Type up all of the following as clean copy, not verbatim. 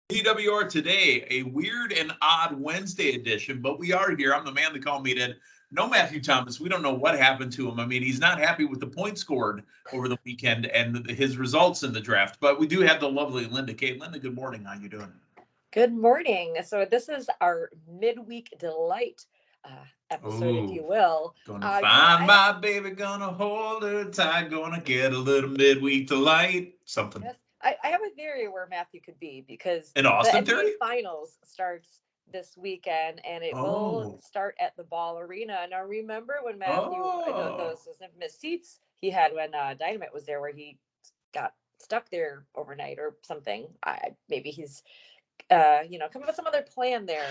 PWR today, a weird and odd Wednesday edition, but we are here. I'm the man they call Meathead. No Matthew Thomas. We don't know what happened to him. I mean, he's not happy with the points scored over the weekend and his results in the draft. But we do have the lovely Linda Kate. Linda, good morning. How you doing? Good morning. So this is our midweek delight episode, if Oh, you will. gonna find my baby, gonna hold her tight, gonna get a little midweek delight. Something. Yes, I have a theory where Matthew could be because An the Austin NBA theory? Finals starts this weekend and it will Oh, start at the Ball Arena. Now, remember when Matthew, oh. those infamous seats he had when Dynamite was there, where he got stuck there overnight or something? Maybe he's, come up with some other plan there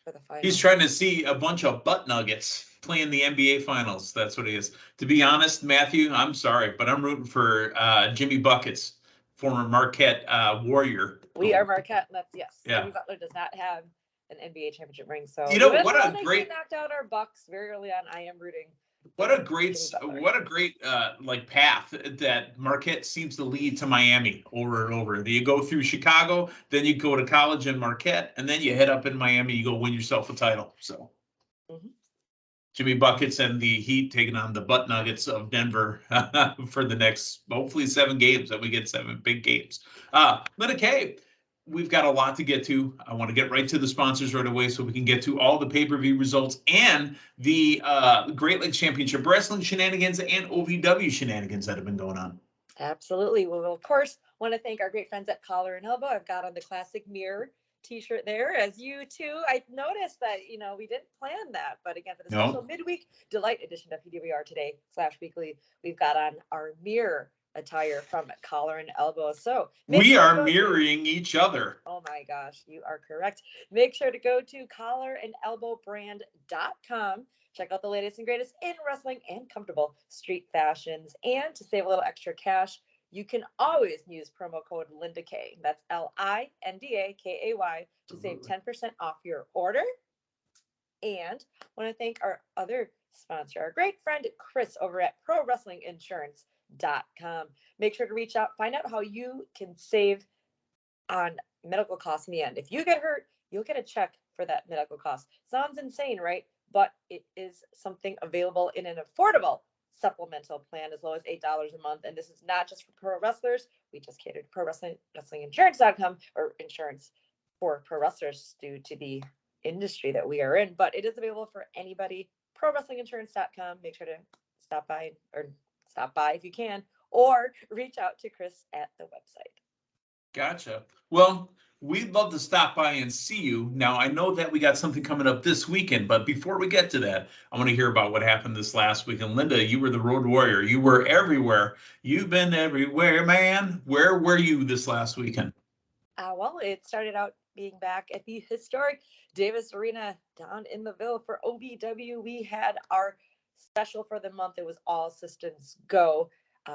for the He's finals. trying to see a bunch of butt nuggets playing the NBA Finals. That's what he is. To be honest, Matthew, I'm sorry, but I'm rooting for Jimmy Buckets, former Marquette Warrior. We are Marquette, and that's yes. Yeah. Jimmy Butler does not have an NBA championship ring, so You know even what though a they great knocked out our Bucks very early on, I am rooting what for a great Jimmy Butler. what a great like path that Marquette seems to lead to Miami over and over. You go through Chicago, then you go to college in Marquette, and then you head up in Miami. You go win yourself a title. So. Mhm. Jimmy Buckets and the Heat taking on the Butt Nuggets of Denver for the next, hopefully, 7 games. That we get 7 big games. Linda K, we've got a lot to get to. I want to get right to the sponsors right away so we can get to all the pay-per-view results and the Great Lakes Championship Wrestling shenanigans and OVW shenanigans that have been going on. Absolutely. Well, of course, want to thank our great friends at Collar and Elbow. I've got on the classic mirror t-shirt there, as you too. I noticed that we didn't plan that, but again, for the special No, midweek delight edition of PWR today / weekly, we've got on our mirror attire from Collar and Elbow. So make we sure to are go to. mirroring each other. Oh my gosh, you are correct. Make sure to go to collarandelbowbrand.com. Check out the latest and greatest in wrestling and comfortable street fashions. And to save a little extra cash, you can always use promo code LindaK. That's LINDAKAY to save 10% off your order. And I want to thank our other sponsor, our great friend Chris over at ProWrestlingInsurance.com. Make sure to reach out, find out how you can save on medical costs in the end. If you get hurt, you'll get a check for that medical cost. Sounds insane, right? But it is something available in an affordable supplemental plan as low as $8 a month. And this is not just for pro wrestlers. We just cater to ProWrestlingInsurance.com, or insurance for pro wrestlers due to the industry that we are in. But it is available for anybody. ProWrestlingInsurance.com. Make sure to stop by if you can, or reach out to Chris at the website. Gotcha. Well, we'd love to stop by and see you. Now, I know that we got something coming up this weekend, but before we get to that, I want to hear about what happened this last weekend. Linda, you were the road warrior. You were everywhere. You've been everywhere, man. Where were you this last weekend? Well, it started out being back at the historic Davis Arena down in the Ville for OVW. We had our special for the month. It was all systems go.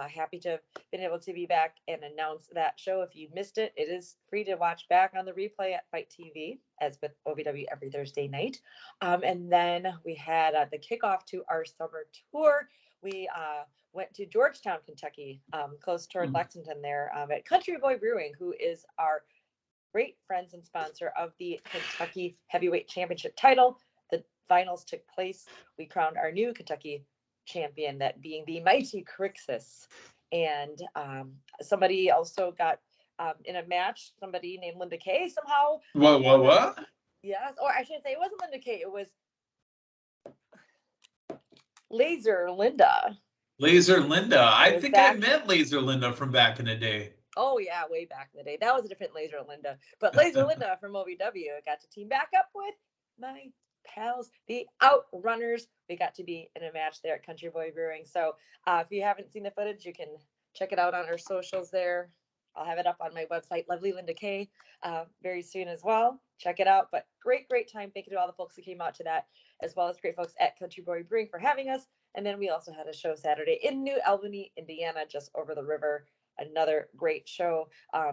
Happy to have been able to be back and announce that show. If you missed it, it is free to watch back on the replay at Fight TV, as with OVW every Thursday night. And then we had the kickoff to our summer tour. We went to Georgetown, Kentucky, close toward Lexington there, at Country Boy Brewing, who is our great friends and sponsor of the Kentucky Heavyweight Championship title. The finals took place. We crowned our new Kentucky champion, that being the mighty Crixus. And somebody also got in a match, somebody named Linda Kay somehow. What? Yes, or I should say it wasn't Linda Kay, it was Laser Linda. Laser Linda. I think I back. met Laser Linda from back in the day. Oh yeah, way back in the day. That was a different Laser Linda. But Laser Linda from OVW got to team back up with my pals, the Outrunners. We got to be in a match there at Country Boy Brewing. So if you haven't seen the footage, you can check it out on our socials there. I'll have it up on my website, Lovely Linda K, very soon as well. Check it out. But great time. Thank you to all the folks that came out to that, as well as great folks at Country Boy Brewing for having us. And then we also had a show Saturday in New Albany, Indiana, just over the river. Another great show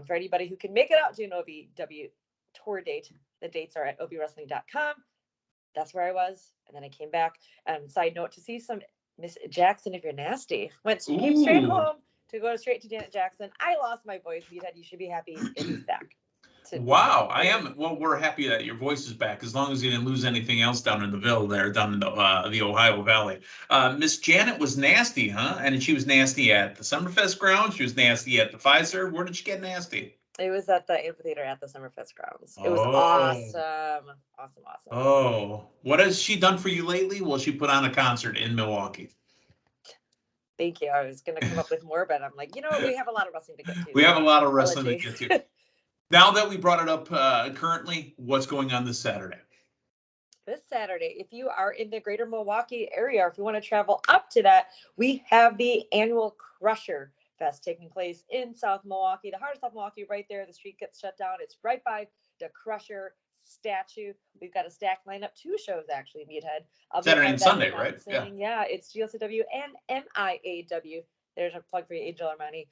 for anybody who can make it out to an OVW tour date. The dates are at obwrestling.com. That's where I was. And then I came back. Side note, to see some Miss Jackson If You're Nasty. Came straight home to go straight to Janet Jackson. I lost my voice. You said you should be happy. It is back. Wow, I am. Well, we're happy that your voice is back, as long as you didn't lose anything else down in the Ville there, down in the Ohio Valley. Miss Janet was nasty, huh? And she was nasty at the Summerfest grounds. She was nasty at the Pfizer. Where did she get nasty? It was at the amphitheater at the Summerfest grounds. It was Oh, awesome. Awesome. oh, what has she done for you lately? Well, she put on a concert in Milwaukee. Thank you. I was going to come up with more, but I'm like, you know what? We have a lot of wrestling to get to. We have a lot of wrestling to get to. Now that we brought it up currently, what's going on this Saturday? This Saturday, if you are in the greater Milwaukee area, or if you want to travel up to that, we have the annual Crusher Fest taking place in South Milwaukee, the heart of South Milwaukee, right there. The street gets shut down. It's right by the Crusher statue. We've got a stacked lineup, 2 shows actually, Meathead. Saturday and Sunday, right? Yeah, it's GLCW and MIAW. There's a plug for you, Angel Armani.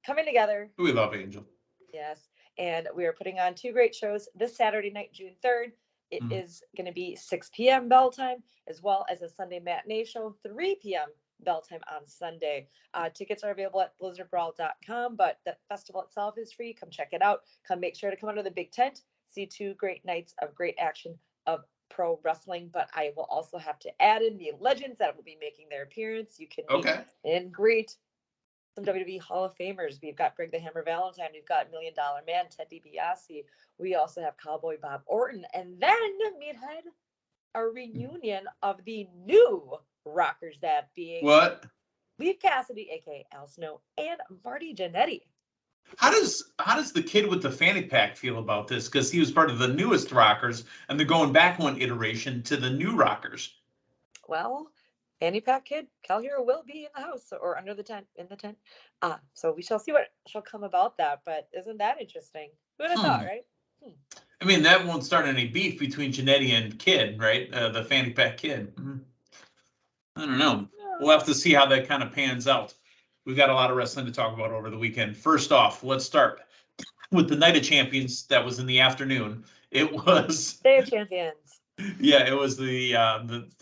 Coming together. We love Angel. Yes. And we are putting on 2 great shows this Saturday night, June 3rd. It is going to be 6 p.m. bell time, as well as a Sunday matinee show, 3 p.m. bell time on Sunday. Tickets are available at blizzardbrawl.com, but the festival itself is free. Come check it out. Come make sure to come under the big tent, see 2 great nights of great action of pro wrestling. But I will also have to add in the legends that will be making their appearance. You can meet and greet some WWE Hall of Famers. We've got Greg the Hammer Valentine. We've got $1 Million Man, Ted DiBiase. We also have Cowboy Bob Orton. And then, Meathead, a reunion of the new Rockers, that being Leif Cassidy, a.k.a. Al Snow, and Marty Jannetty. How does the kid with the fanny pack feel about this? Because he was part of the newest Rockers, and they're going back one iteration to the new Rockers. Well, Fanny Pack Kid, Cal Hero will be in the house or under the tent, in the tent. So we shall see what shall come about that. But isn't that interesting? Who would have thought, right? I mean, that won't start any beef between Jannetty and Kid, right? The Fanny Pack Kid. I don't know. We'll have to see how that kind of pans out. We've got a lot of wrestling to talk about over the weekend. First off, let's start with the Night of Champions. That was in the afternoon. It was Day of Champions. Yeah, it was the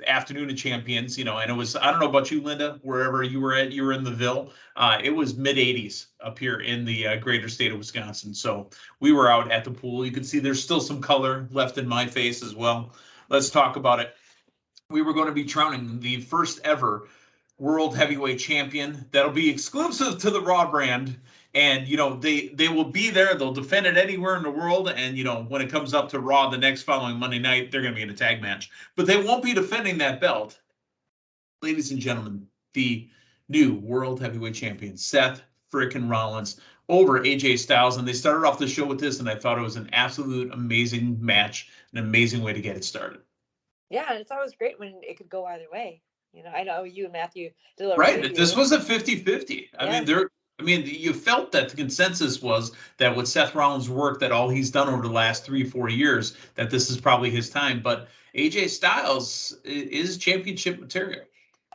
afternoon of champions, and it was, I don't know about you, Linda, wherever you were at, you were in the Ville. It was mid-80s up here in the greater state of Wisconsin. So we were out at the pool. You can see there's still some color left in my face as well. Let's talk about it. We were going to be crowning the first ever World Heavyweight Champion. That'll be exclusive to the Raw brand. And, they will be there. They'll defend it anywhere in the world. And, when it comes up to Raw the next following Monday night, they're going to be in a tag match. But they won't be defending that belt. Ladies and gentlemen, the new World Heavyweight Champion, Seth frickin' Rollins, over AJ Styles. And they started off the show with this, and I thought it was an absolute amazing match, an amazing way to get it started. Yeah, and it's always great when it could go either way. I know you and Matthew did a right. review. This was a 50-50. I mean, you felt that the consensus was that with Seth Rollins' work, that all he's done over the last 3-4 years, that this is probably his time. But AJ Styles is championship material.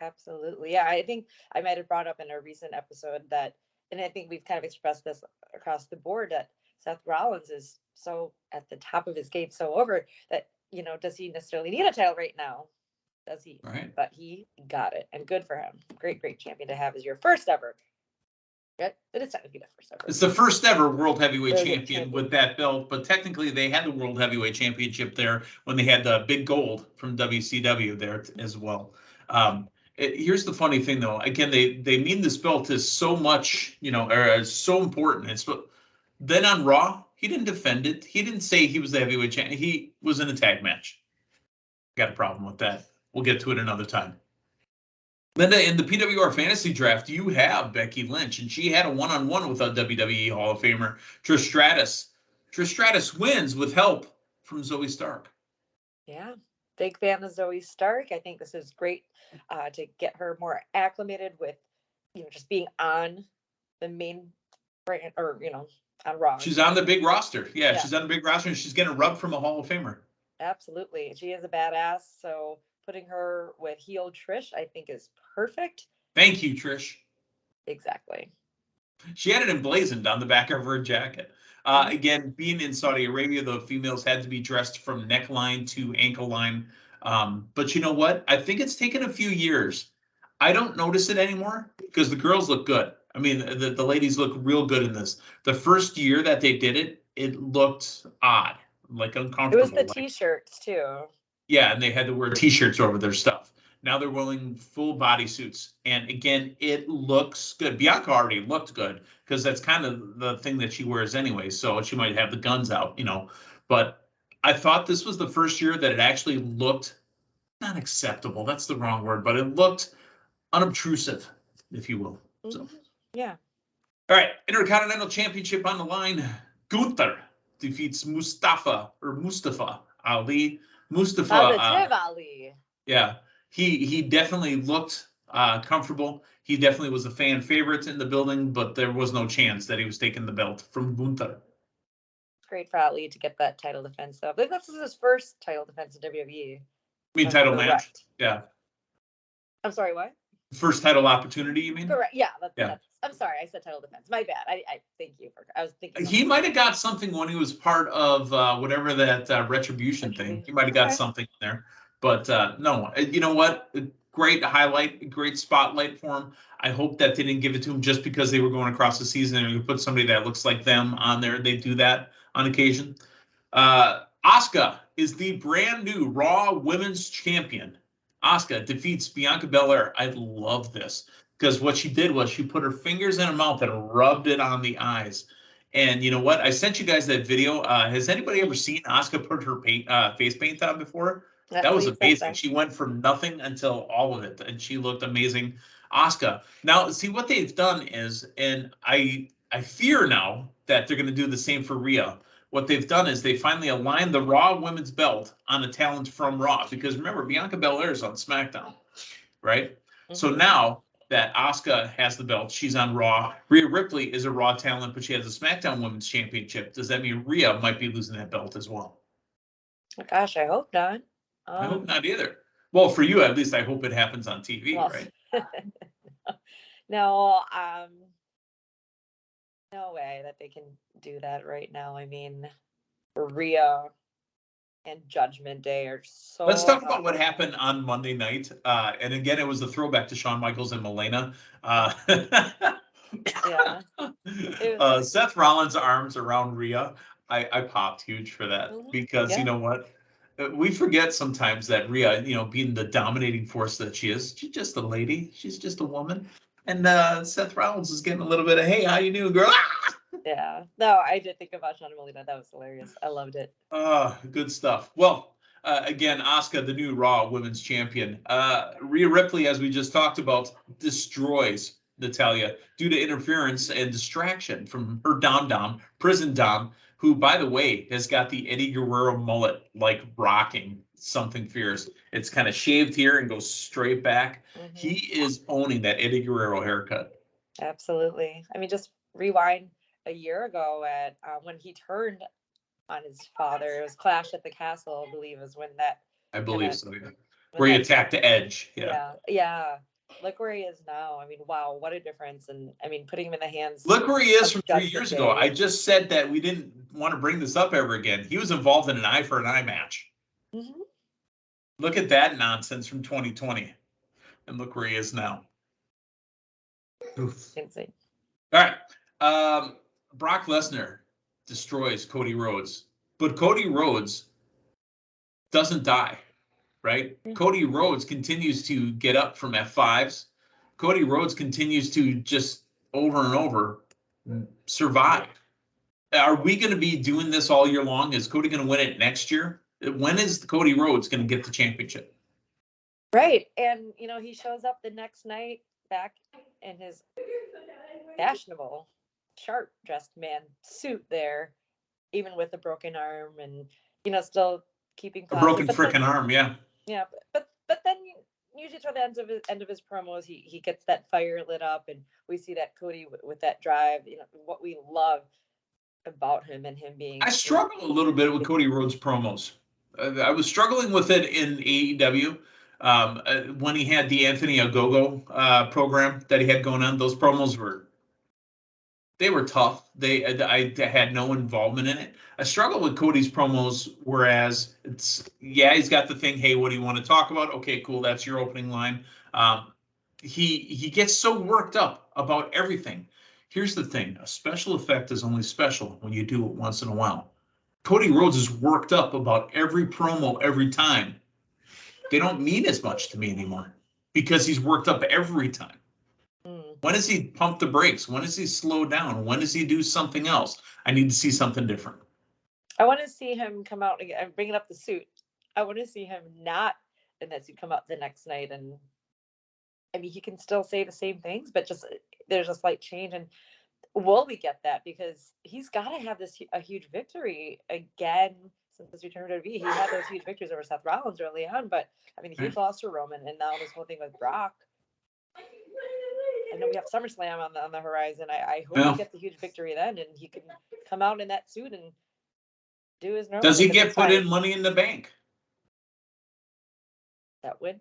Absolutely. Yeah, I think I might have brought up in a recent episode that, and I think we've kind of expressed this across the board, that Seth Rollins is so at the top of his game, so over that, does he necessarily need a title right now? Does he? Right. But he got it, and good for him. Great champion to have as your first ever. It is technically the first ever. It's the first ever World Heavyweight Champion with that belt, but technically they had the World Heavyweight Championship there when they had the big gold from WCW there as well. Here's the funny thing, though. Again, they mean this belt is so much, or so important. Then on Raw, he didn't defend it. He didn't say he was the heavyweight champion. He was in a tag match. Got a problem with that. We'll get to it another time. Linda, in the PWR Fantasy Draft, you have Becky Lynch, and she had a one-on-one with a WWE Hall of Famer, Trish Stratus. Trish Stratus wins with help from Zoe Stark. Yeah, big fan of Zoe Stark. I think this is great to get her more acclimated with, just being on the main brand, or, on Raw. She's on the big roster. Yeah, she's on the big roster, and she's getting rubbed from a Hall of Famer. Absolutely. She is a badass, so putting her with heel Trish, I think, is perfect. Thank you, Trish. Exactly. She had it emblazoned on the back of her jacket. Again, being in Saudi Arabia, the females had to be dressed from neckline to ankle line. But you know what? I think it's taken a few years. I don't notice it anymore because the girls look good. I mean, the ladies look real good in this. The first year that they did it, it looked odd, like It uncomfortable. was the like, t-shirts too. yeah, and they had to wear t-shirts over their stuff. Now they're wearing full body suits. And again, it looks good. Bianca already looked good because that's kind of the thing that she wears anyway. So she might have the guns out, But I thought this was the first year that it actually looked not acceptable. That's the wrong word, but it looked unobtrusive, if you will. So, Yeah. all right, Intercontinental Championship on the line. Gunther defeats Mustafa Ali. Mustafa, Ali. yeah, he definitely looked comfortable. He definitely was a fan favorite in the building, but there was no chance that he was taking the belt from Gunther. Great for Ali to get that title defense, though. I believe this is his first title defense in WWE. I mean, title match. Yeah. I'm sorry, what? First title opportunity, you mean? Correct. Yeah. Yeah. I'm sorry, I said title defense. My bad. I thank you for. I was thinking. He might have got something when he was part of whatever that retribution thing. He might have got something in there, but no. You know what? Great highlight, great spotlight for him. I hope that they didn't give it to him just because they were going across the season and you put somebody that looks like them on there. They do that on occasion. Asuka is the brand new Raw Women's Champion. Asuka defeats Bianca Belair. I love this because what she did was she put her fingers in her mouth and rubbed it on the eyes. And you know what? I sent you guys that video. Has anybody ever seen Asuka put her face paint on before? That was amazing. She went from nothing until all of it, and she looked amazing. Asuka. Now, see what they've done is, and I fear now that they're going to do the same for Rhea. What they've done is they finally aligned the Raw Women's Belt on a talent from Raw. Because remember, Bianca Belair is on SmackDown, right? Mm-hmm. So now that Asuka has the belt, she's on Raw. Rhea Ripley is a Raw talent, but she has a SmackDown Women's Championship. Does that mean Rhea might be losing that belt as well? Gosh, I hope not. I hope not either. Well, for you, at least, I hope it happens on TV, right? No, no way that they can do that right now. I mean, Rhea and Judgment Day are so. Let's talk about what happened on Monday night. And again, it was a throwback to Shawn Michaels and Melena. Yeah. Seth Rollins' arms around Rhea. I popped huge for that because you know what? We forget sometimes that Rhea, being the dominating force that she is, she's just a lady. She's just a woman. And Seth Rollins is getting a little bit of, hey, how you doing, girl? Yeah. No, I did think about Shawn and Melena. That was hilarious. I loved it. Good stuff. Well, again, Asuka, the new Raw Women's Champion. Rhea Ripley, as we just talked about, destroys Natalya due to interference and distraction from her Dom, Prison Dom, who, by the way, has got the Eddie Guerrero mullet, like rocking something fierce. It's kind of shaved here and goes straight back. Mm-hmm. He is owning that Eddie Guerrero haircut. Absolutely. I mean, just rewind a year ago at when he turned on his father. It was Clash at the Castle, I believe, is when that. I believe so, yeah. Where he attacked the Edge. Yeah. Look where he is now. I mean, wow, what a difference. And I mean, putting him in the hands. Look where he is from 3 years ago. I just said that we didn't want to bring this up ever again. He was involved in an eye for an eye match. Mm-hmm. Look at that nonsense from 2020. And look where he is now. Oof. Insane. All right. Brock Lesnar destroys Cody Rhodes. But Cody Rhodes doesn't die. Right? Mm-hmm. Cody Rhodes continues to get up from F5s. Cody Rhodes continues to just over and over survive. Are we going to be doing this all year long? Is Cody going to win it next year? When is Cody Rhodes going to get the championship? Right. And, he shows up the next night back in his fashionable, sharp-dressed man suit there, even with a broken arm and, still keeping classy. A broken frickin' arm, yeah. Yeah, but then usually toward the end of his promos, he gets that fire lit up, and we see that Cody with that drive. What we love about him and him being. I struggle a little bit with Cody Rhodes promos. I was struggling with it in AEW when he had the Anthony Ogogo program that he had going on. Those promos were tough. I had no involvement in it. I struggle with Cody's promos, whereas he's got the thing, hey, what do you want to talk about? Okay, cool, that's your opening line. He gets so worked up about everything. Here's the thing. A special effect is only special when you do it once in a while. Cody Rhodes is worked up about every promo every time. They don't mean as much to me anymore because he's worked up every time. When does he pump the brakes? When does he slow down? When does he do something else? I need to see something different. I want to see him come out again. I'm bringing up the suit. I want to see him not in that suit come out the next night. And I mean, he can still say the same things, but just there's a slight change. And will we get that? Because he's got to have a huge victory again since his return to WWE. He had those huge victories over Seth Rollins early on, but I mean, he lost to Roman, and now this whole thing with Brock. And then we have SummerSlam on the horizon. I hope he gets a huge victory then, and he can come out in that suit and do his normal. Does he get put in Money in the Bank? That would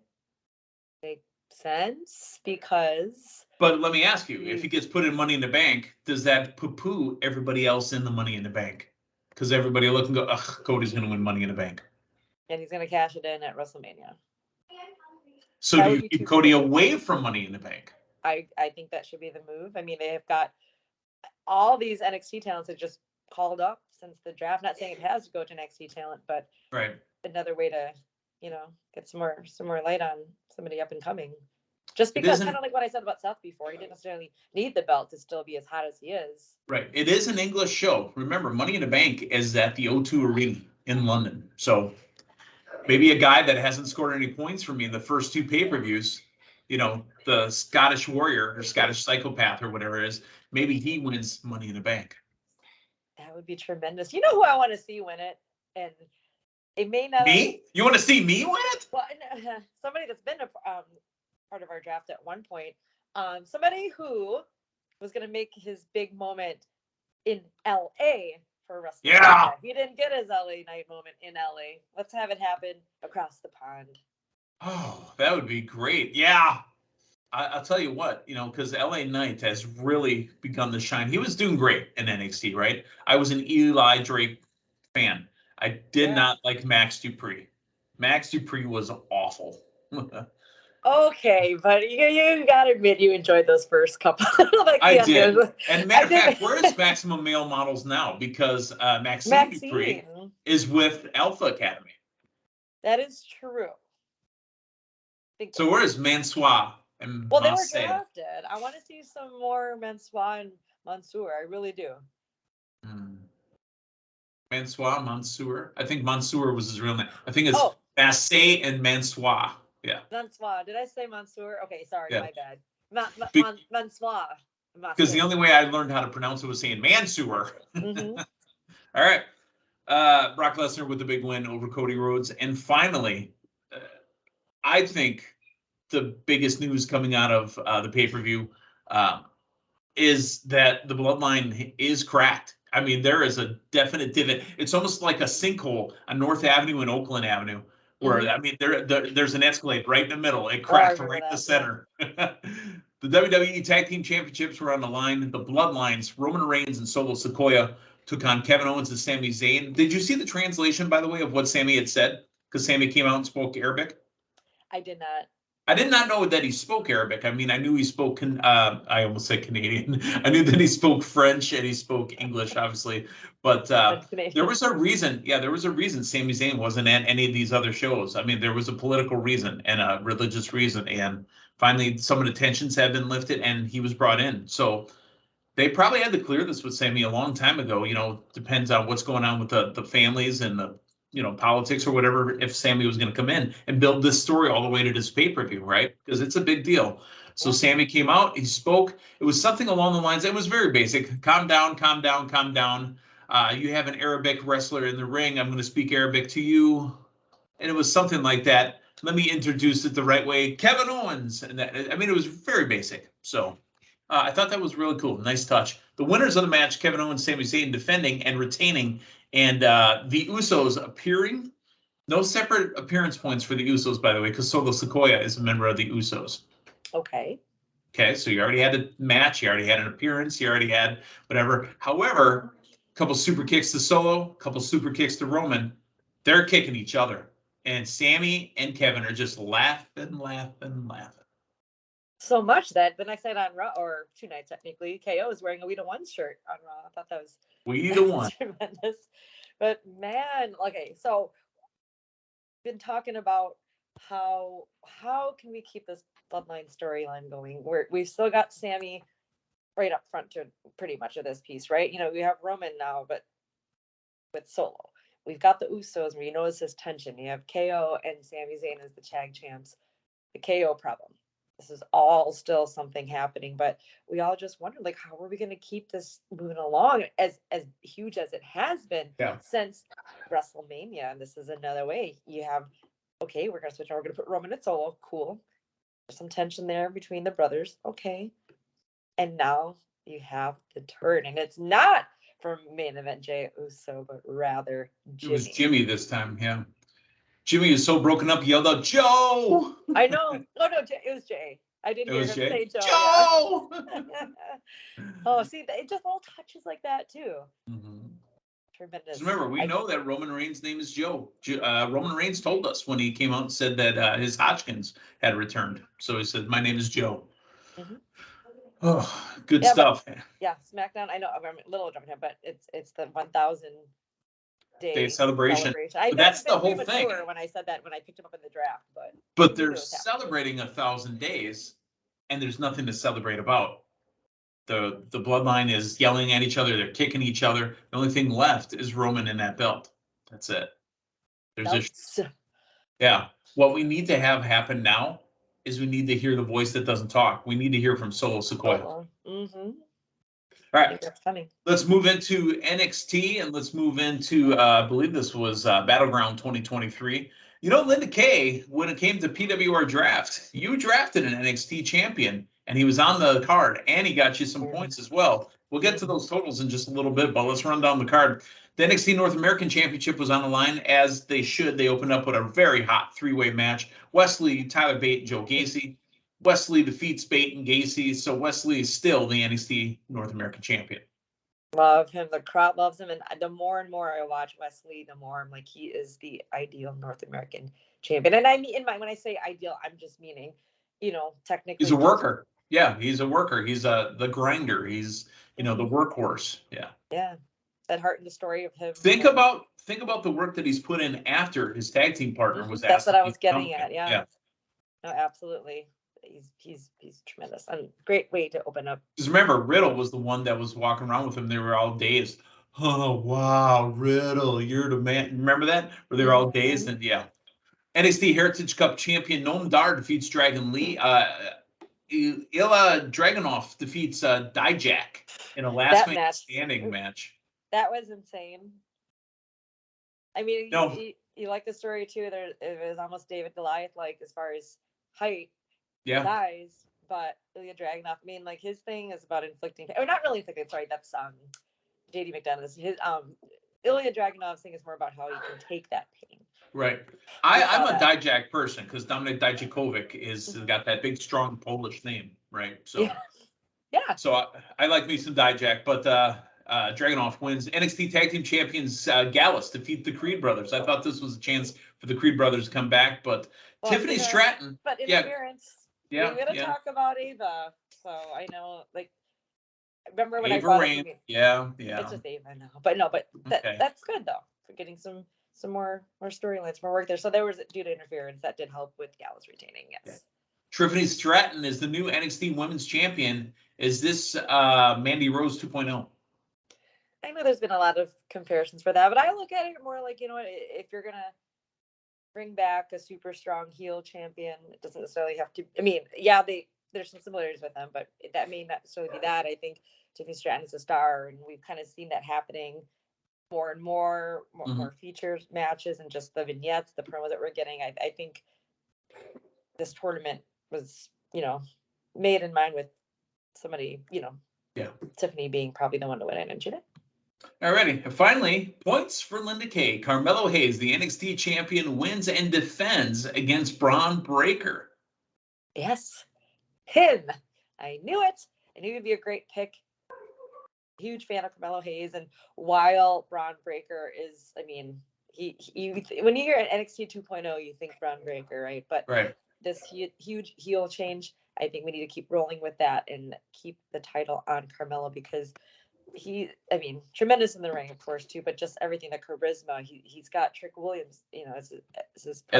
make sense because. But let me ask you, if he gets put in Money in the Bank, does that poo-poo everybody else in the Money in the Bank? Because everybody will look and go, ugh, Cody's going to win Money in the Bank. And he's going to cash it in at WrestleMania. So do you keep Cody away from Money in the Bank? I think that should be the move. I mean, they have got all these NXT talents that just called up since the draft. Not saying it has to go to NXT talent, but another way to, get some more light on somebody up and coming. Just because, kind of like what I said about Seth before, he didn't necessarily need the belt to still be as hot as he is. Right. It is an English show. Remember, Money in the Bank is at the O2 Arena in London. So maybe a guy that hasn't scored any points for me in the first two pay-per-views, the Scottish Warrior or Scottish Psychopath or whatever it is, maybe he wins Money in the Bank. That would be tremendous. You know who I want to see win it? And it may not. Me? You want to see me win it? Well, somebody that's been a part of our draft at one point. Somebody who was going to make his big moment in LA for WrestleMania. Yeah. He didn't get his LA night moment in LA. Let's have it happen across the pond. Oh, that would be great. Yeah. I'll tell you what, because LA Knight has really begun to shine. He was doing great in NXT, right? I was an Eli Drake fan. I did not like Max Dupree. Max Dupree was awful. Okay, but you gotta admit you enjoyed those first couple. I did. And matter of fact, where is Maximum Male Models now? Because Maxine Dupree is with Alpha Academy. That is true. So where is Mansois and Well, they were drafted. I want to see some more Mansois and Mansoor. I really do. Mansour. I think Mansour was his real name. I think it's Massé and Mansois. Yeah. Mansois. Did I say Mansour? Okay, sorry, my bad. Mansois. Because the only way I learned how to pronounce it was saying Mansour. Mm-hmm. All right. Brock Lesnar with the big win over Cody Rhodes. And finally, I think the biggest news coming out of the pay-per-view is that the bloodline is cracked. I mean, there is a definite divot. It's almost like a sinkhole on North Avenue and Oakland Avenue, where, I mean, there's an Escalade right in the middle. It cracked right in the center. The WWE Tag Team Championships were on the line. The Bloodlines, Roman Reigns and Solo Sikoa, took on Kevin Owens and Sami Zayn. Did you see the translation, by the way, of what Sami had said? Because Sami came out and spoke Arabic. I did not. I did not know that he spoke Arabic. I mean, I knew he spoke, I almost said Canadian. I knew that he spoke French and he spoke English, obviously. But there was a reason. Yeah, there was a reason Sami Zayn wasn't at any of these other shows. I mean, there was a political reason and a religious reason. And finally, some of the tensions have been lifted and he was brought in. So they probably had to clear this with Sami a long time ago. Depends on what's going on with the families and the politics or whatever, if Sami was going to come in and build this story all the way to this pay-per-view, right? Because it's a big deal. So Sami came out, he spoke. It was something along the lines, it was very basic. Calm down, calm down, calm down. You have an Arabic wrestler in the ring. I'm going to speak Arabic to you. And it was something like that. Let me introduce it the right way. Kevin Owens. And it was very basic. So I thought that was really cool. Nice touch. The winners of the match, Kevin Owens, Sami Zayn, defending and retaining. And the Usos appearing. No separate appearance points for the Usos, by the way, because Solo Sikoa is a member of the Usos. Okay. Okay, so you already had a match. You already had an appearance. You already had whatever. However, a couple super kicks to Solo, a couple super kicks to Roman. They're kicking each other. And Sami and Kevin are just laughing. so much that the next night on Raw, or 2 nights technically, KO is wearing a We the One shirt on Raw. I thought that was We the one. tremendous. But man, okay, so been talking about how can we keep this bloodline storyline going? We've still got Sammy right up front to pretty much of this piece, right? You know, we have Roman now, but with Solo. We've got the Usos, and we notice this tension. You have KO and Sami Zayn as the tag champs. The KO problem. This is all still something happening, but we all just wondered, like, how are we going to keep this moving along as huge as it has been since WrestleMania? And this is another way. You have, okay, we're going to switch. We're going to put Roman and Solo. Cool. There's some tension there between the brothers. Okay. And now you have the turn, and it's not from main event Jey Uso, but rather Jimmy. It was Jimmy this time, yeah. Jimmy is so broken up, he yelled out, Joe! I know. Oh, no, it was Jay. I didn't hear him say Joe. Joe! Yeah. Oh, see, it just all touches like that, too. Mm-hmm. Tremendous. Just remember, we know that Roman Reigns' name is Joe. Roman Reigns told us when he came out and said that his Hodgkins had returned. So he said, my name is Joe. Mm-hmm. Oh, good stuff. But, yeah, SmackDown. I know I'm a little jumping ahead, but it's the 1,000 day celebration. But that's the whole thing. When I said that when I picked him up in the draft, but they're celebrating 1,000 days, and there's nothing to celebrate about. The bloodline is yelling at each other. They're kicking each other. The only thing left is Roman in that belt. That's it. Yeah. What we need to have happen now is we need to hear the voice that doesn't talk. We need to hear from Solo Sikoa. Mm-hmm. All right. That's funny. Let's move into NXT, and let's move into, I believe this was Battleground 2023. You know, Linda Kay, when it came to PWR draft, you drafted an NXT champion, and he was on the card, and he got you some points as well. We'll get to those totals in just a little bit, but let's run down the card. The NXT North American Championship was on the line, as they should. They opened up with a very hot three-way match. Wesley, Tyler Bate, and Joe Gacy. Wesley defeats Bate and Gacy, so Wesley is still the NXT North American champion. Love him. The crowd loves him, and the more and more I watch Wesley, the more I'm like, he is the ideal North American champion. And I mean, when I say ideal, I'm just meaning, you know, technically. He's a worker. Yeah, he's a worker. He's the grinder. He's, you know, the workhorse. Yeah. Yeah. That heart in the story of him. Think about the work that he's put in after his tag team partner was. That's what I was getting at. Yeah. No, absolutely. He's tremendous, and great way to open up. Because remember, Riddle was the one that was walking around with him. They were all dazed. Oh wow, Riddle, you're the man. Remember that? Where they were all dazed, and yeah. NXT Heritage Cup champion Noam Dar defeats Dragon Lee. Ilya Dragunov defeats Dijak in a last man standing match. That was insane. I mean, you like the story too. It was almost David Goliath, like as far as height. Yeah. Dies, but Ilya Dragunov, I mean, like his thing is about inflicting, or not really inflicting. Sorry, that's JD McDonough's. His Ilya Dragunov's thing is more about how you can take that pain. Right. I'm a Dijak person because Dominik Dijakovic is got that big, strong Polish name, right? So yeah. So I like me some Dijak, but Dragunov wins. NXT Tag Team Champions Gallus defeat the Creed Brothers. I thought this was a chance for the Creed Brothers to come back, but Tiffany Stratton. But interference. Yeah. We're gonna talk about Ava, so I know, like, remember when Ava I brought Rain. it? Yeah. It's just Ava now, but that's good though for getting some more storylines, more work there. So there was, due to interference, that did help with Gallus retaining. Yes. Yeah. Tiffany Stratton is the new NXT Women's Champion. Is this Mandy Rose 2.0? I know there's been a lot of comparisons for that, but I look at it more like, you know what, if you're gonna bring back a super strong heel champion, it doesn't necessarily have to. I mean, yeah, there's some similarities with them, but that may not necessarily be that. I think Tiffany Stratton is a star, and we've kind of seen that happening more and more features, matches, and just the vignettes, the promos that we're getting. I think this tournament was, you know, made in mind with somebody, you know, Tiffany being probably the one to win it, and she did. Alrighty, and finally, points for Linda Kay. Carmelo Hayes, the NXT champion, wins and defends against Braun Breaker. Yes, him. I knew it. I knew he'd be a great pick. Huge fan of Carmelo Hayes, and while Braun Breaker is, I mean, he when you hear an NXT 2.0, you think Braun Breaker, right? But this huge heel change. I think we need to keep rolling with that and keep the title on Carmelo because tremendous in the ring, of course, too, but just everything, the charisma. He's got Trick Williams, as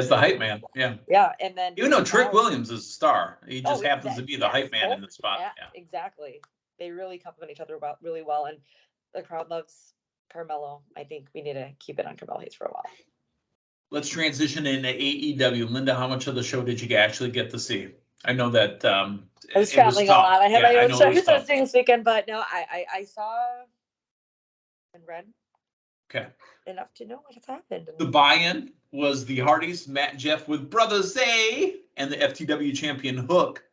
the hype man. Yeah. Yeah. And then Even though Trick Williams is a star, he just happens to be the hype man in the spot. Yeah, exactly. They really complement each other really well. And the crowd loves Carmelo. I think we need to keep it on Carmelo Hayes for a while. Let's transition into AEW. Linda, how much of the show did you actually get to see? I know that I was traveling a lot. I had my own show this weekend, but no, I saw and read enough to know what's happened. The buy-in was the Hardys, Matt and Jeff with Brother Zay, and the FTW champion Hook,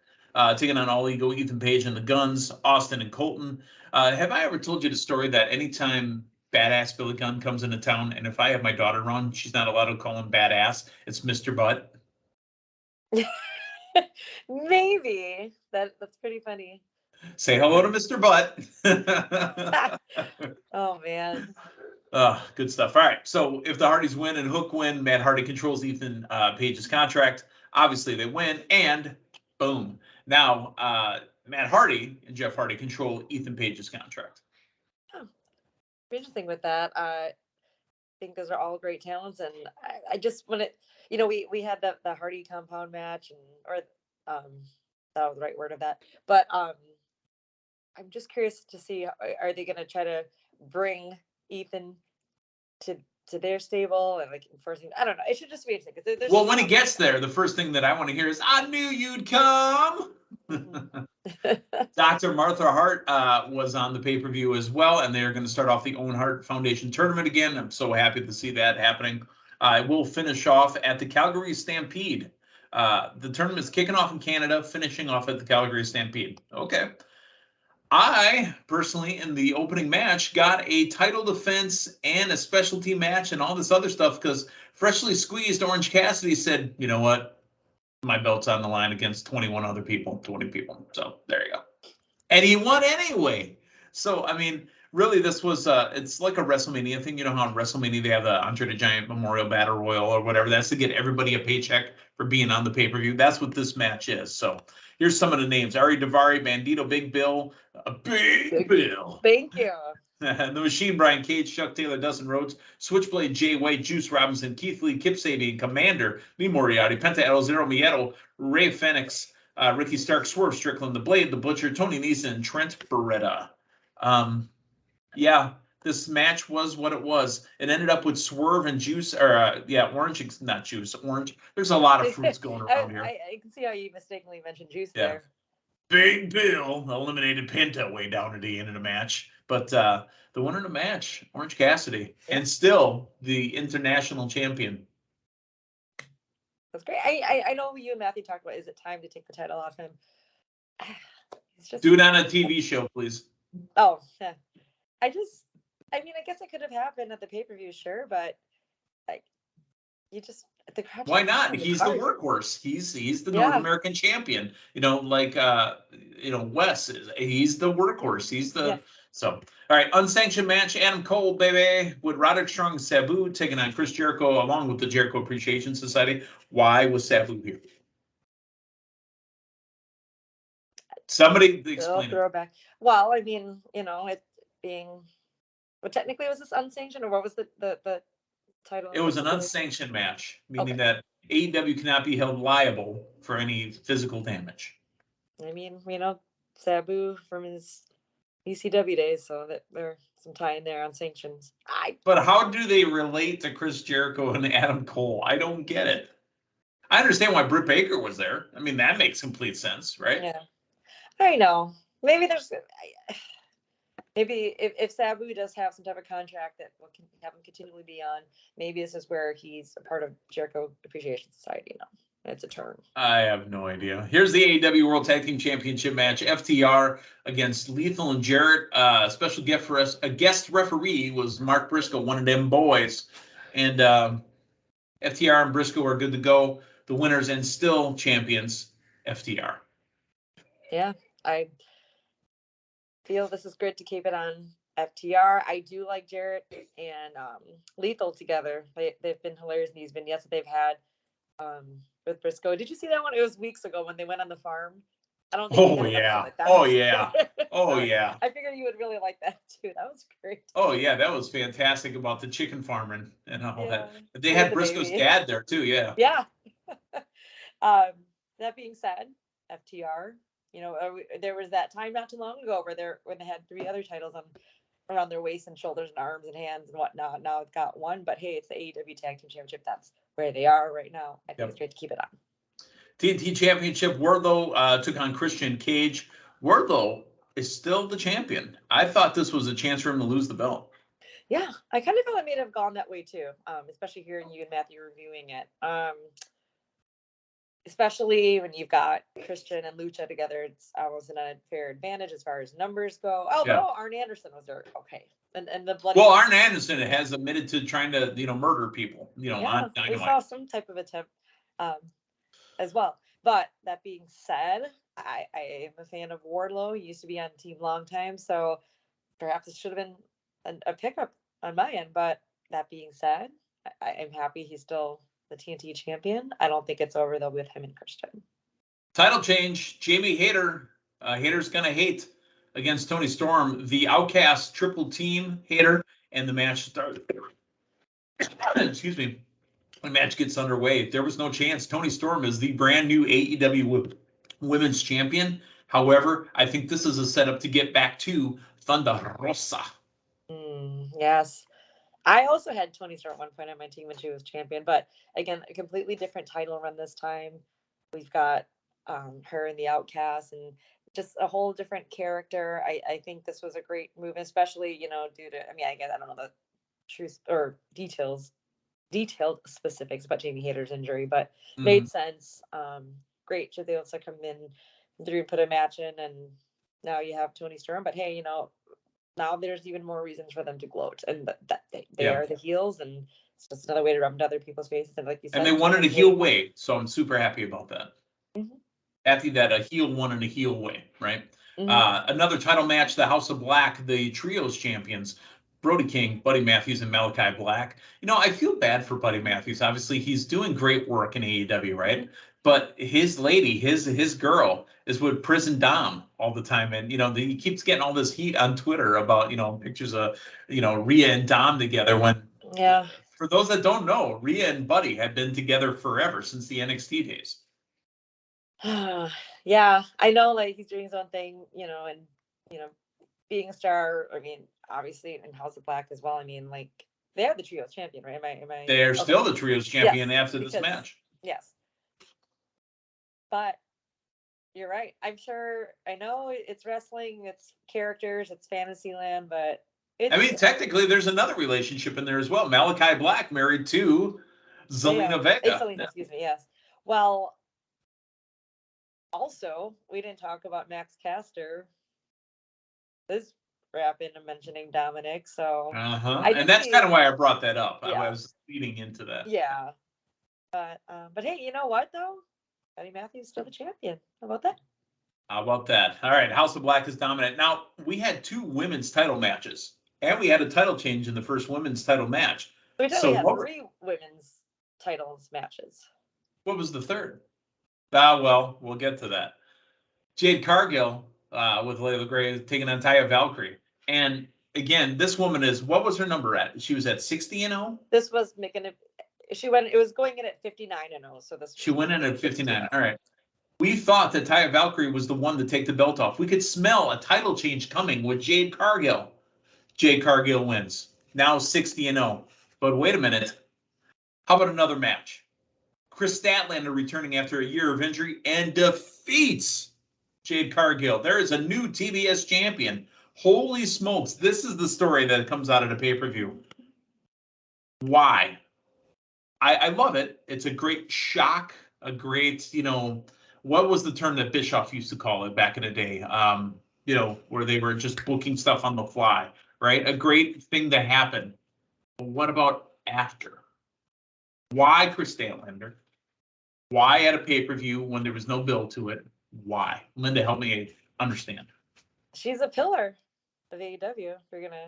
taking on All Ego, Ethan Page, and the Guns, Austin and Colton. Have I ever told you the story that anytime Badass Billy Gunn comes into town, and if I have my daughter run, she's not allowed to call him Badass, it's Mr. Butt? Maybe. That's pretty funny. Say hello to Mr. Butt. Oh, man. Good stuff. All right. So if the Hardys win and Hook win, Matt Hardy controls Ethan Page's contract. Obviously, they win, and boom. Now, Matt Hardy and Jeff Hardy control Ethan Page's contract. Oh, interesting with that. I think those are all great talents, and I just want to, we had the Hardy compound match, or that was the right word of that. But I'm just curious to see, are they going to try to bring Ethan to their stable and enforcing? I don't know. It should just be interesting. Well, when he gets there, the first thing that I want to hear is, "I knew you'd come." Dr. Martha Hart was on the pay-per-view as well, and they're going to start off the Owen Hart Foundation tournament again. I'm so happy to see that happening. We'll finish off at the Calgary Stampede. The tournament's kicking off in Canada, finishing off at the Calgary Stampede. Okay. I personally, in the opening match, got a title defense and a specialty match and all this other stuff because freshly squeezed Orange Cassidy said, "You know what? My belt's on the line against 21 other people, 20 people." So there you go. And he won anyway. So, I mean, really, this was, it's like a WrestleMania thing. You know how in WrestleMania they have the Andre the Giant Memorial Battle Royal or whatever. That's to get everybody a paycheck for being on the pay-per-view. That's what this match is. So here's some of the names: Ari Daivari, Bandito, Big Bill, Big Bill. Thank you. The Machine, Brian Cage, Chuck Taylor, Dustin Rhodes, Switchblade, Jay White, Juice Robinson, Keith Lee, Kip Sabian, Commander, Lee Moriarty, Penta El Zero Miedo, Ray Fenix, Ricky Stark, Swerve Strickland, The Blade, The Butcher, Tony Nese, and Trent Beretta. Yeah, this match was what it was. It ended up with Swerve and Juice, orange, not Juice, orange. There's a lot of fruits going around here. I can see how you mistakenly mentioned Juice there. Big Bill eliminated Penta way down at the end of the match. But the winner of the match, Orange Cassidy, and still the international champion. That's great. I know you and Matthew talked about, is it time to take the title off him? Do it on a TV show, please. Oh, yeah. I guess it could have happened at the pay-per-view, sure, but the crowd. Why not? He's the workhorse. He's the North American champion. Wes is. He's the workhorse. He's the So, all right, unsanctioned match. Adam Cole, baby, with Roderick Strong and Sabu taking on Chris Jericho along with the Jericho Appreciation Society. Why was Sabu here? Somebody explain it. Well, it being. Well, technically, was this unsanctioned, or what was the title? It was an unsanctioned match, meaning that AEW cannot be held liable for any physical damage. Sabu from his ECW days, so that there's some tie in there on sanctions. But how do they relate to Chris Jericho and Adam Cole? I don't get it. I understand why Britt Baker was there. That makes complete sense, right? Yeah, I know. Maybe there's. Maybe if Sabu does have some type of contract that will have him continually be on, maybe this is where he's a part of Jericho Appreciation Society. It's a term. I have no idea. Here's the AEW World Tag Team Championship match. FTR against Lethal and Jarrett. Special guest for us. A guest referee was Mark Briscoe, one of them boys. And FTR and Briscoe are good to go. The winners and still champions, FTR. Yeah, I feel this is good to keep it on FTR. I do like Jarrett and Lethal together. They've been hilarious in these vignettes that they've had with Briscoe. Did you see that one? It was weeks ago when they went on the farm I don't think Oh we had an episode yeah. like that. Oh yeah. Oh So yeah. I figured you would really like that too. That was great. Oh yeah, that was fantastic about the chicken farming and all Yeah. that. They With had the Briscoe's baby. dad there too. Yeah. Yeah. um, that being said, FTR, there was that time not too long ago when they had 3 other titles around their waist and shoulders and arms and hands and whatnot. Now it's got one, but hey, it's the AEW Tag Team Championship. That's where they are right now. I think it's great to keep it on. TNT Championship, Wardlow took on Christian Cage. Wardlow is still the champion. I thought this was a chance for him to lose the belt. Yeah, I kind of thought it may have gone that way too, especially hearing you and Matthew reviewing it. Especially when you've got Christian and Lucha together, it's almost an unfair advantage as far as numbers go. Although Arn Anderson was there, okay, and the bloody. Well, Arn Anderson has admitted to trying to murder people. On Dynamite. We saw some type of attempt as well. But that being said, I am a fan of Wardlow. He used to be on Team Long Time, so perhaps it should have been a pickup on my end. But that being said, I am happy he's still the TNT champion. I don't think it's over though with him and Christian. Title change. Jamie Hayter. Hayter's gonna hate against Tony Storm. The Outcast triple team Hayter, and the match started. Excuse me. The match gets underway. There was no chance. Tony Storm is the brand new AEW Women's Champion. However, I think this is a setup to get back to Thunder Rosa. Yes. I also had Tony Storm at one point on my team when she was champion, but again, a completely different title run this time. We've got her and the Outcast and just a whole different character. I think this was a great move, especially, due to, again, I don't know the truth or detailed specifics about Jamie Hayter's injury, but made sense. Great to be able to come in through and put a match in, and now you have Tony Storm. But hey, now there's even more reasons for them to gloat, and that they are the heels, and it's just another way to rub into other people's faces. And like you said, and they wanted a heel way, so I'm super happy about that. Happy that a heel won in a heel way, right? Another title match, the House of Black, the Trios champions, Brody King, Buddy Matthews, and Malachi Black. I feel bad for Buddy Matthews. Obviously, he's doing great work in AEW, right? But his lady, his girl, is with Prison Dom all the time, and he keeps getting all this heat on Twitter about pictures of Rhea and Dom together. When for those that don't know, Rhea and Buddy had been together forever since the NXT days. Yeah, I know, like he's doing his own thing, and being a star. Obviously in House of Black as well. Like they are the Trios champion, right? Am I? They're still the Trios champion after this match. Yes. But you're right. I know it's wrestling, it's characters, it's Fantasyland, but technically there's another relationship in there as well. Malachi Black married to Zelina Vega. Zelina, excuse me, yes. Well, also, we didn't talk about Max Caster. This wrap into mentioning Dominic, so and that's kind of why I brought that up. I was leading into that. Yeah. But hey, you know what though? Buddy Matthews still the champion. How about that? How about that? All right, House of Black is dominant. Now, we had 2 women's title matches, and we had a title change in the first women's title match. We totally had 3 women's titles matches. What was the third? Well, we'll get to that. Jade Cargill with Layla Gray taking on Taya Valkyrie. And again, this woman what was her number at? She was at 60-0? This was it was going in at 59-0. So she went in at 59. All right. We thought that Taya Valkyrie was the one to take the belt off. We could smell a title change coming with Jade Cargill. Jade Cargill wins. Now 60-0. But wait a minute. How about another match? Chris Statlander returning after a year of injury and defeats Jade Cargill. There is a new TBS champion. Holy smokes. This is the story that comes out of the pay-per-view. Why? I love it. It's a great shock, a great, what was the term that Bischoff used to call it back in the day? Where they were just booking stuff on the fly, right? A great thing to happen. But what about after? Why Chris Statlander? Why at a pay-per-view when there was no build to it? Why? Linda, help me understand. She's a pillar of AEW.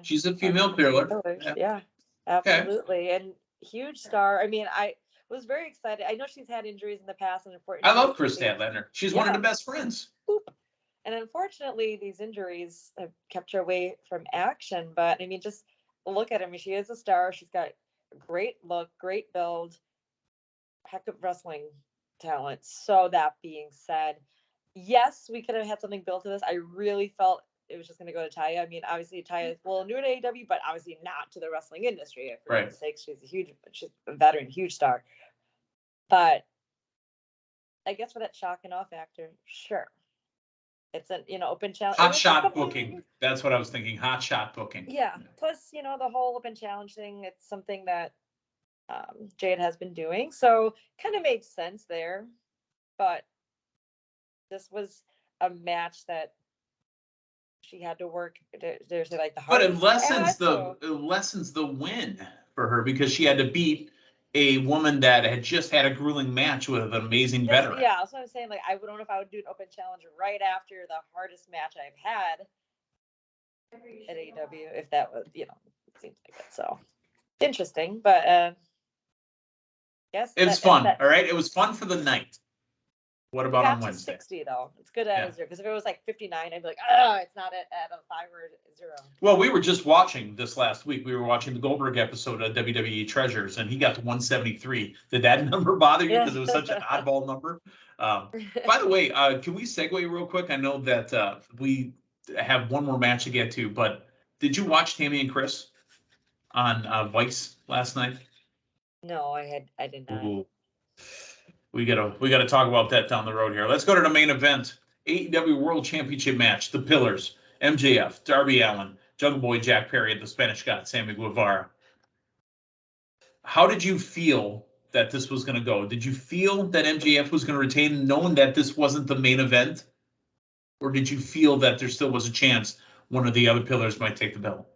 She's a female pillar. Yeah, absolutely. Okay. And huge star. was very excited. I know she's had injuries in the past, and I love unfortunately, Chris Statlander. She's one of the best friends. and unfortunately, these injuries have kept her away from action. But I mean, just look at her. I mean, she is a star. She's got a great look, great build, heck of wrestling talent. So that being said, yes, we could have had something built to this. I really felt it was just going to go to Taya. I mean, obviously Taya is new to AEW, but obviously not to the wrestling industry. For goodness sakes, she's a veteran, huge star. But I guess for that shock and awe factor, sure. It's an open challenge. Hot shot booking. That's what I was thinking. Hot shot booking. Yeah. Plus, the whole open challenge thing. It's something that Jade has been doing, so kind of made sense there. But this was a match that she had to work. There's like the but it lessens the win for her because she had to beat a woman that had just had a grueling match with an amazing veteran. Yeah, that's what I'm saying. Like, I don't know if I would do an open challenge right after the hardest match I've had at AEW, if that was, it seems like it. So interesting, but yes, it was fun. All right, it was fun for the night. What about on Wednesday? 60 though. It's good at 0, because if it was like 59, I'd be like, it's not at a 5 or 0. Well, we were just watching this last week. We were watching the Goldberg episode of WWE Treasures, and he got to 173. Did that number bother you because it was such an oddball number? By the way, can we segue real quick? I know that we have one more match to get to, but did you watch Tammy and Chris on Vice last night? No, I did not. Ooh. We gotta talk about that down the road here. Let's go to the main event. AEW World Championship match. The Pillars, MJF, Darby Allin, Jungle Boy Jack Perry, and the Spanish God, Sammy Guevara. How did you feel that this was going to go? Did you feel that MJF was going to retain, knowing that this wasn't the main event? Or did you feel that there still was a chance one of the other Pillars might take the belt?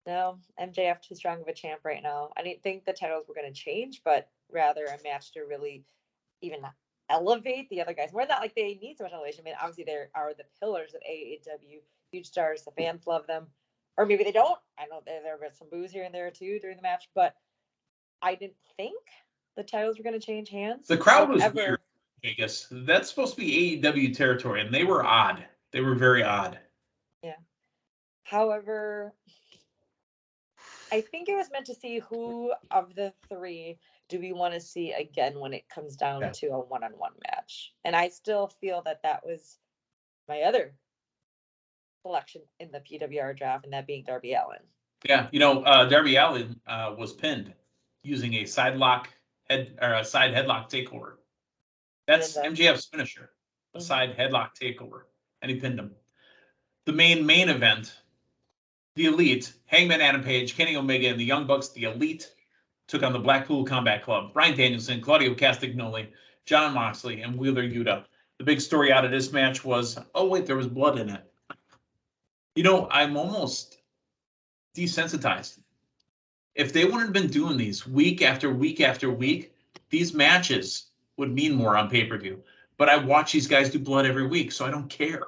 No, MJF too strong of a champ right now. I didn't think the titles were going to change, but rather a match to really even elevate the other guys. More not like they need so much elevation. I mean, obviously they are the pillars of AEW, huge stars. The fans love them, or maybe they don't. I know there were some boos here and there too during the match, but I didn't think the titles were going to change hands. The crowd was weird, Vegas. That's supposed to be AEW territory, and they were odd. They were very odd. Yeah. However, I think it was meant to see who of the 3 do we want to see again when it comes down to a one-on-one match. And I still feel that was my other selection in the PWR draft, and that being Darby Allin. Yeah, Darby Allin was pinned using a side headlock takeover. That's MJF's finisher, a side headlock takeover, and he pinned him. The main event, the Elite, Hangman Adam Page, Kenny Omega, and the Young Bucks, the Elite, took on the Blackpool Combat Club, Bryan Danielson, Claudio Castagnoli, Jon Moxley, and Wheeler Yuta. The big story out of this match was, there was blood in it. I'm almost desensitized. If they wouldn't have been doing these week after week after week, these matches would mean more on pay-per-view. But I watch these guys do blood every week, so I don't care.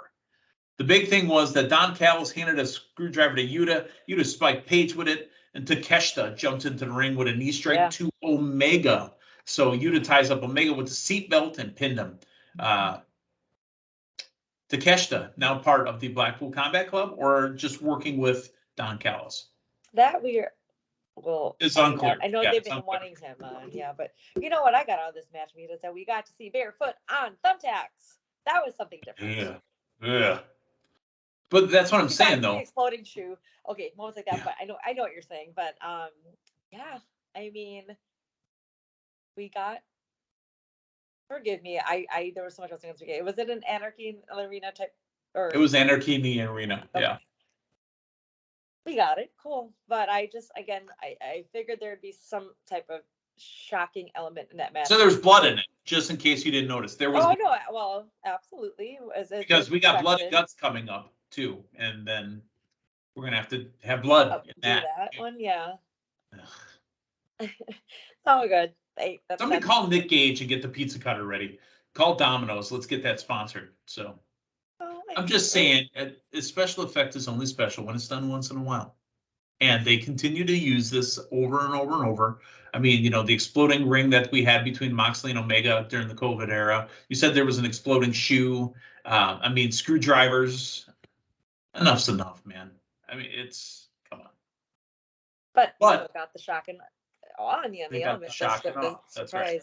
The big thing was that Don Callis handed a screwdriver to Yuta. Yuta spiked Page with it, and Takeshita jumped into the ring with a knee strike to Omega. So Yuta ties up Omega with the seatbelt and pinned him. Takeshita, now part of the Blackpool Combat Club, or just working with Don Callis? That it's unclear. I know they've been wanting him on, but you know what I got out of this match, Mita, is that we got to see barefoot on thumbtacks. That was something different. Yeah. But that's what I'm saying, though. Exploding shoe. Okay, moments like that, but I know what you're saying. But I mean, we got. Forgive me, there was so much else to forget. Was it an Anarchy in the Arena type? Or it was Anarchy in the Arena. Okay. Yeah. We got it, cool. But I figured there'd be some type of shocking element in that match. So there's blood in it, just in case you didn't notice. There was. Oh no! Well, absolutely. Because we got blood and guts coming up too, and then we're gonna have blood in that. One, yeah. Oh, good. Somebody call Nick Gage and get the pizza cutter ready. Call Domino's. Let's get that sponsored. So. I'm just saying, a special effect is only special when it's done once in a while. And they continue to use this over and over and over. I mean, the exploding ring that we had between Moxley and Omega during the COVID era. You said there was an exploding shoe. I mean, screwdrivers. Enough's enough, man. I mean, come on. But got the shock and awe in the end. They got the shock and awe. That's right.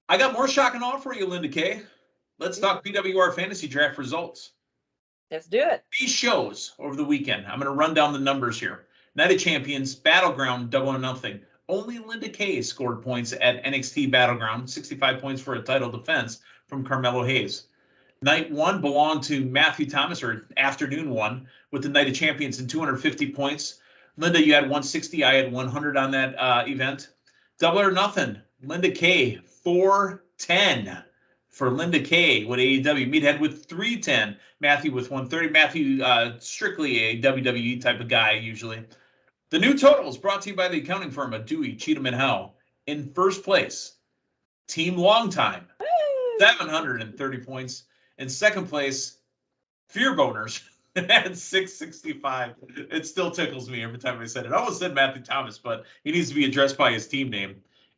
I got more shock and awe for you, Linda Kay. Let's talk PWR Fantasy Draft results. Let's do it. These shows over the weekend. I'm going to run down the numbers here. Night of Champions, Battleground, Double or Nothing. Only Linda Kay scored points at NXT Battleground, 65 points for a title defense from Carmelo Hayes. Night 1 belonged to Matthew Thomas, or afternoon 1, with the Night of Champions and 250 points. Linda, you had 160. I had 100 on that event. Double or Nothing, Linda Kay, 410 for Linda Kay with AEW. Meathead with 310. Matthew with 130. Matthew, strictly a WWE type of guy, usually. The new totals brought to you by the accounting firm of Dewey, Cheatham, and Howe. In first place, Team Long Time, 730 points. In second place, Fear Boners at 665. It still tickles me every time I said it. I almost said Matthew Thomas, but he needs to be addressed by his team name.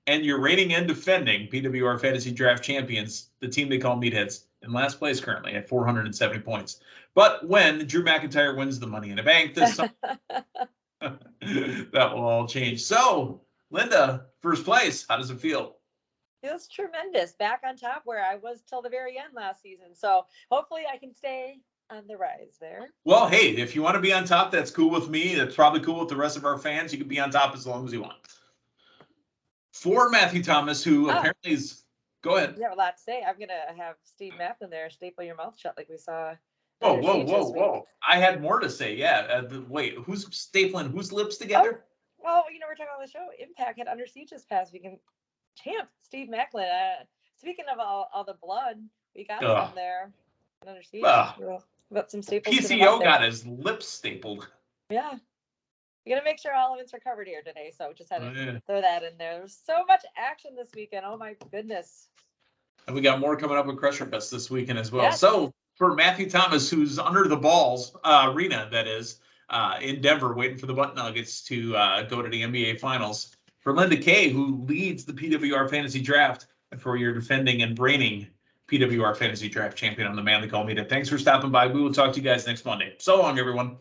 And your reigning and defending PWR Fantasy Draft champions, the team they call Meatheads, in last place currently at 470 points. But when Drew McIntyre wins the Money in the Bank this summer, that will all change. So, Linda, first place, how does it feel? Feels tremendous. Back on top where I was till the very end last season. So hopefully I can stay on the rise there. Well, hey, if you want to be on top, that's cool with me. That's probably cool with the rest of our fans. You can be on top as long as you want. For Matthew Thomas, who apparently is... Go ahead. You have a lot to say. I'm going to have Steve Macklin there staple your mouth shut like we saw. Whoa. I had more to say. Yeah. Wait, who's stapling whose lips together? Well, we're talking about the show. Impact had Under Siege this past weekend. Champ Steve Macklin. Speaking of all the blood, we got some there. Under Siege. Got some staples. PCO got his lips stapled. Yeah. We got to make sure all of it's recovered here today. So just had to throw that in there. There's so much action this weekend. Oh, my goodness. And we got more coming up with Crusher Fest this weekend as well. Yes. So for Matthew Thomas, who's under the balls arena, that is, in Denver, waiting for the Butt Nuggets to go to the NBA Finals. For Linda Kay, who leads the PWR Fantasy Draft, and for your defending and reigning PWR Fantasy Draft champion on the Man They Call Meathead. Thanks for stopping by. We will talk to you guys next Monday. So long, everyone.